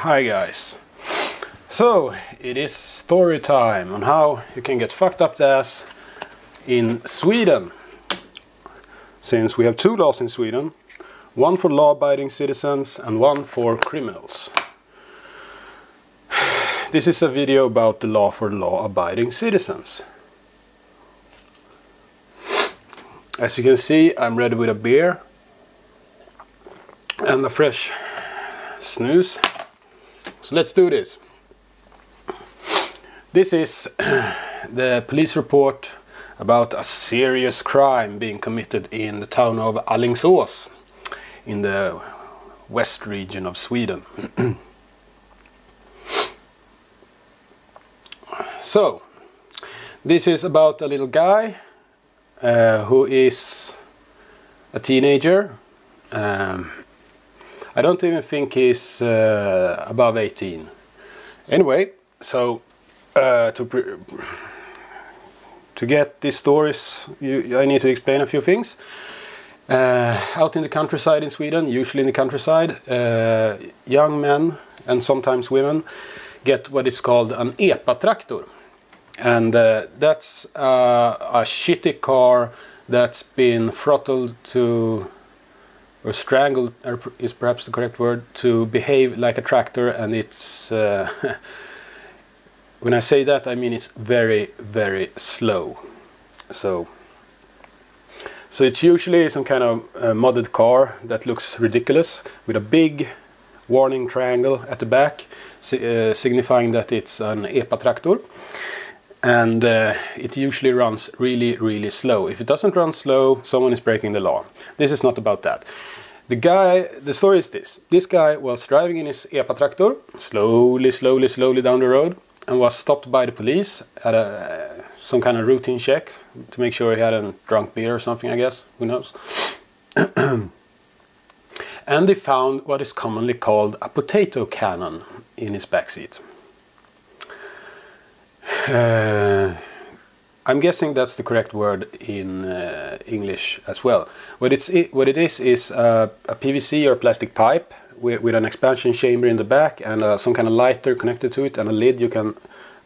Hi guys. So it is story time on how you can get fucked up the ass in Sweden. Since we have two laws in Sweden, one for law-abiding citizens and one for criminals. This is a video about the law for law-abiding citizens. As you can see, I'm ready with a beer and a fresh snooze. So let's do this. This is the police report about a serious crime being committed in the town of Alingsås in the west region of Sweden. So, this is about a little guy who is a teenager. I don't even think he's above 18. Anyway, so to get these stories, I need to explain a few things. Out in the countryside in Sweden, usually in the countryside, young men and sometimes women get what is called an EPA-traktor. And that's a shitty car that's been throttled to, or strangled is perhaps the correct word, to behave like a tractor, and it's when I say that I mean it's very, very slow. So it's usually some kind of modded car that looks ridiculous with a big warning triangle at the back signifying that it's an EPA-traktor. And it usually runs really, really slow. If it doesn't run slow, someone is breaking the law. This is not about that. The story is this. This guy was driving in his EPA-traktor, slowly down the road, and was stopped by the police at some kind of routine check to make sure he hadn't drunk beer or something, I guess. Who knows? And they found what is commonly called a potato cannon in his backseat. I'm guessing that's the correct word in English as well. What it is a PVC or plastic pipe with an expansion chamber in the back and some kind of lighter connected to it and a lid you can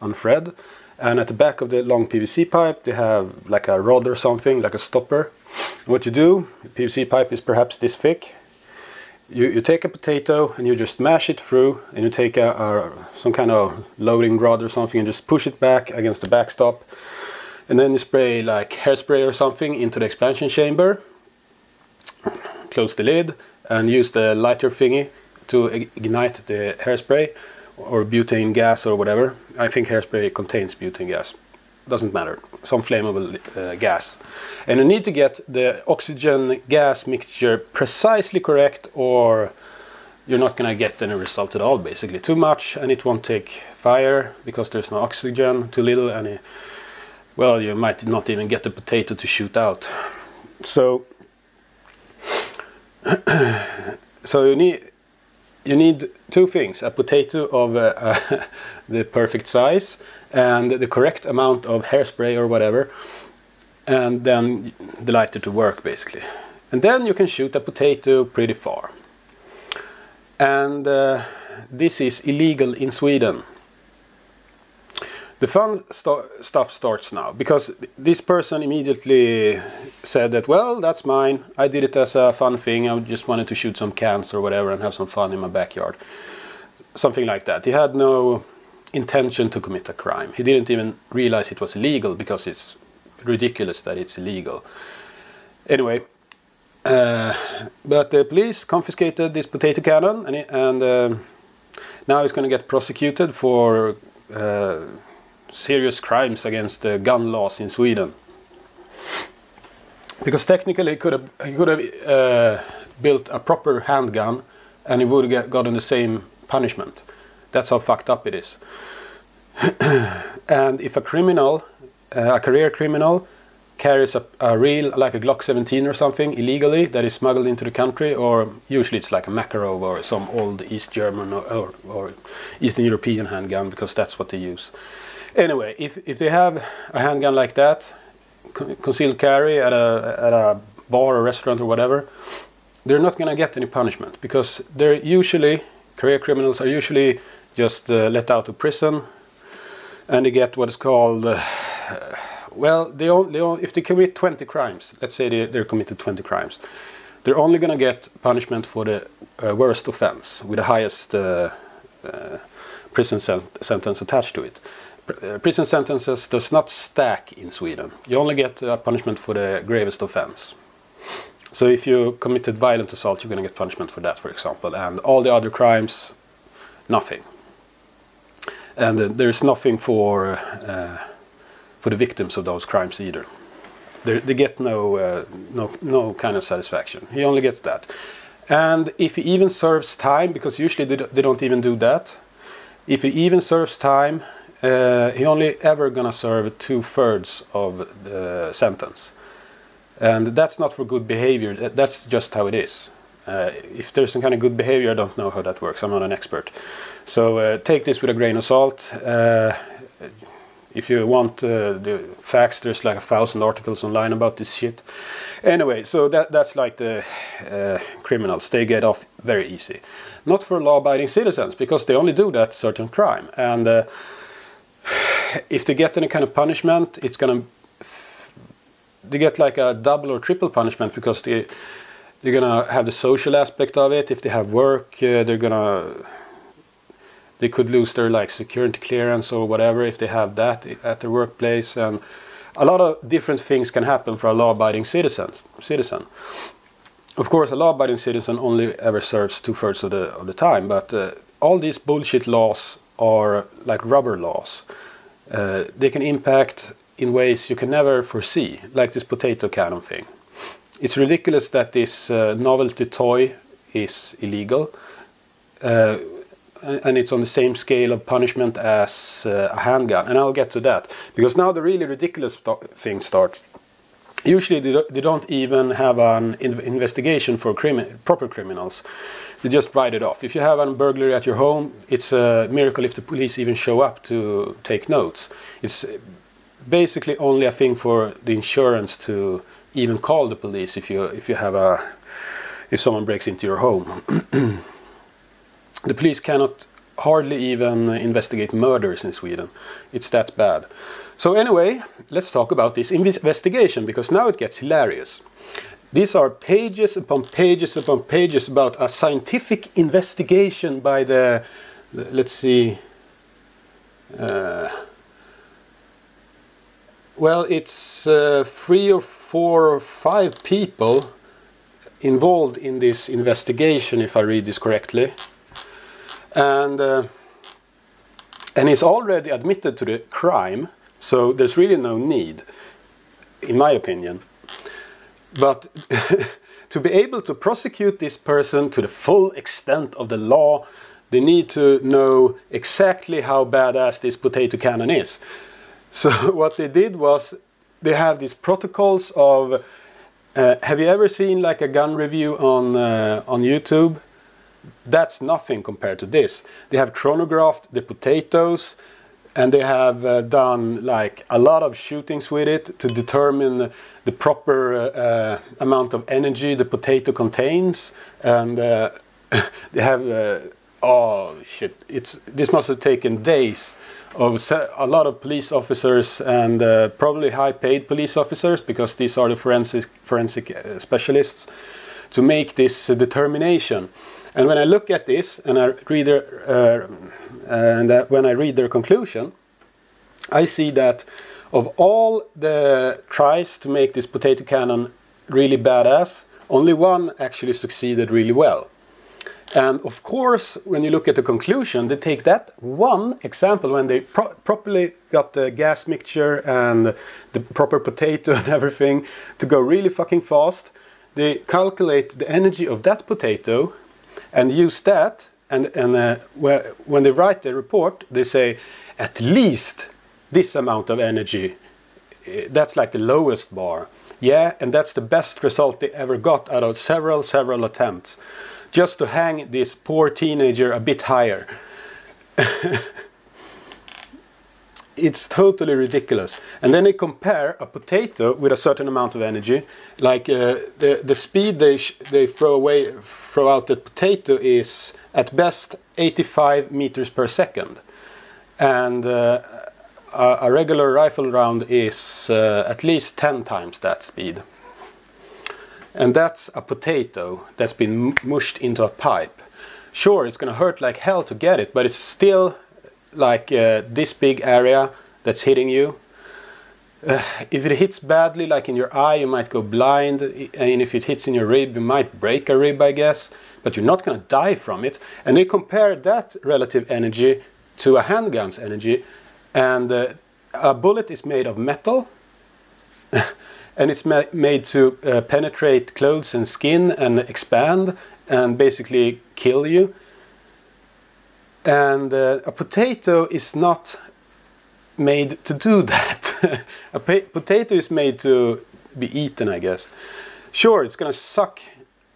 unthread. And at the back of the long PVC pipe they have like a rod or something, like a stopper. And what you do, the PVC pipe is perhaps this thick. You take a potato and you just mash it through, and you take some kind of loading rod or something and just push it back against the backstop, and then you spray like hairspray or something into the expansion chamber, close the lid and use the lighter thingy to ignite the hairspray or butane gas or whatever. I think hairspray contains butane gas. Doesn't matter, some flammable gas. And you need to get the oxygen gas mixture precisely correct, or you're not gonna get any result at all. Basically too much and it won't take fire because there's no oxygen, too little and well, you might not even get the potato to shoot out. So so you need two things: a potato of the perfect size and the correct amount of hairspray or whatever, and then the lighter to work basically. And then you can shoot a potato pretty far. And this is illegal in Sweden. The fun stuff starts now, because this person immediately said that, well, that's mine, I did it as a fun thing, I just wanted to shoot some cans or whatever and have some fun in my backyard. Something like that. He had no intention to commit a crime. He didn't even realize it was illegal, because it's ridiculous that it's illegal. Anyway, but the police confiscated this potato cannon, and now he's going to get prosecuted for serious crimes against the gun laws in Sweden. Because technically he could have built a proper handgun and he would have gotten the same punishment. That's how fucked up it is. And if a criminal, a career criminal, carries a real, like a Glock 17 or something, illegally, that is smuggled into the country, or usually it's like a Makarov or some old East German or Eastern European handgun, because that's what they use. Anyway, if they have a handgun like that, concealed carry at a bar or restaurant or whatever, they're not going to get any punishment, because they're usually career criminals are usually just let out of prison, and they get what is called, well, if they commit 20 crimes, let's say they're committed 20 crimes, they're only going to get punishment for the worst offense with the highest prison sentence attached to it. Prison sentences does not stack in Sweden. You only get punishment for the gravest offense. So if you committed violent assault, you're going to get punishment for that, for example, and all the other crimes, nothing. And there's nothing for the victims of those crimes either. They get no kind of satisfaction. He only gets that. And if he even serves time, because usually they don't even do that, if he even serves time, he only ever gonna serve 2/3 of the sentence. And that's not for good behavior, that's just how it is. If there's some kind of good behavior, I don't know how that works, I'm not an expert. So take this with a grain of salt. If you want the facts, there's like 1,000 articles online about this shit. Anyway, so that's like the criminals. They get off very easy. Not for law-abiding citizens, because they only do that certain crime. And if they get any kind of punishment, it's gonna... They get like a double or triple punishment, because they're gonna have the social aspect of it. If they have work, they could lose their like security clearance or whatever if they have that at their workplace, and a lot of different things can happen for a law-abiding citizen. Of course, a law-abiding citizen only ever serves 2/3 of the time, but all these bullshit laws are like rubber laws. They can impact in ways you can never foresee, like this potato cannon thing. It's ridiculous that this novelty toy is illegal. And it's on the same scale of punishment as a handgun, and I'll get to that, because now the really ridiculous things start. Usually they don't even have an investigation for proper criminals. They just write it off. If you have a burglary at your home, it's a miracle if the police even show up to take notes. It's basically only a thing for the insurance to even call the police if someone breaks into your home. The police cannot hardly even investigate murders in Sweden. It's that bad. So anyway, let's talk about this investigation, because now it gets hilarious. These are pages upon pages upon pages about a scientific investigation by the, let's see, well, it's 3 or 4 or 5 people involved in this investigation, if I read this correctly. And he's already admitted to the crime, so there's really no need, in my opinion. But to be able to prosecute this person to the full extent of the law, they need to know exactly how badass this potato cannon is. So what they did was, they have these protocols of... have you ever seen like a gun review on YouTube? That's nothing compared to this. They have chronographed the potatoes, and they have done like a lot of shootings with it to determine the proper amount of energy the potato contains. And they have oh shit, this must have taken days of a lot of police officers, and probably high-paid police officers, because these are the forensic specialists, to make this determination. And when I look at this and I read when I read their conclusion, I see that of all the tries to make this potato cannon really badass, only one actually succeeded really well. And of course, when you look at the conclusion, they take that one example, when they properly got the gas mixture and the proper potato and everything to go really fucking fast. They calculate the energy of that potato and use that, and when they write the report, they say at least this amount of energy. That's like the lowest bar. Yeah, and that's the best result they ever got out of several attempts, just to hang this poor teenager a bit higher. it's totally ridiculous. And then they compare a potato with a certain amount of energy, like the speed they throw out the potato is at best 85 meters per second, and a regular rifle round is at least 10 times that speed. And that's a potato that's been mushed into a pipe. Sure, it's gonna hurt like hell to get it, but it's still like this big area that's hitting you. If it hits badly, like in your eye, you might go blind, and if it hits in your rib, you might break a rib, I guess, but you're not going to die from it. And they compare that relative energy to a handgun's energy, and a bullet is made of metal, and it's made to penetrate clothes and skin and expand and basically kill you. And a potato is not made to do that. A potato is made to be eaten, I guess. Sure, it's going to suck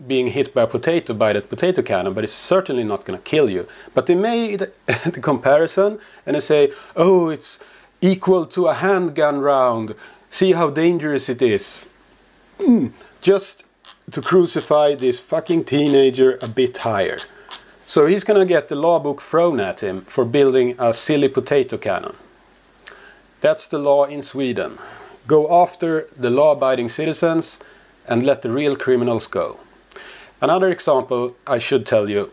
being hit by a potato by that potato cannon, but it's certainly not going to kill you. But they made the comparison and they say, oh, it's equal to a handgun round. See how dangerous it is. Just to crucify this fucking teenager a bit higher. So he's gonna get the law book thrown at him for building a silly potato cannon. That's the law in Sweden. Go after the law-abiding citizens and let the real criminals go. Another example I should tell you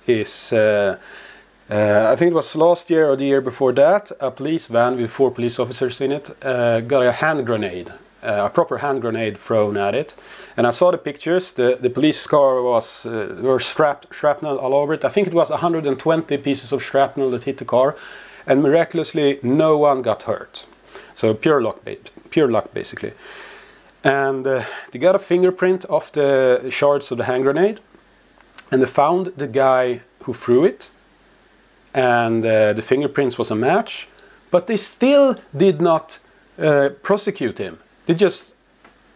is, I think it was last year or the year before that, a police van with 4 police officers in it got a hand grenade, a proper hand grenade thrown at it. And I saw the pictures. The police car was were shrapnel all over it. I think it was 120 pieces of shrapnel that hit the car, and miraculously no one got hurt. So pure luck basically. And they got a fingerprint off the shards of the hand grenade, and they found the guy who threw it, and the fingerprints was a match, but they still did not prosecute him. They just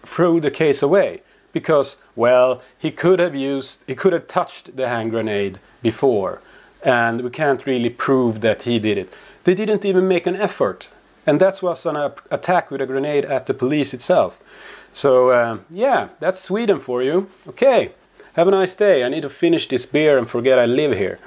threw the case away because, well, he could have touched the hand grenade before, and we can't really prove that he did it. They didn't even make an effort, and that was an attack with a grenade at the police itself. So yeah, that's Sweden for you. Okay, have a nice day. I need to finish this beer and forget I live here.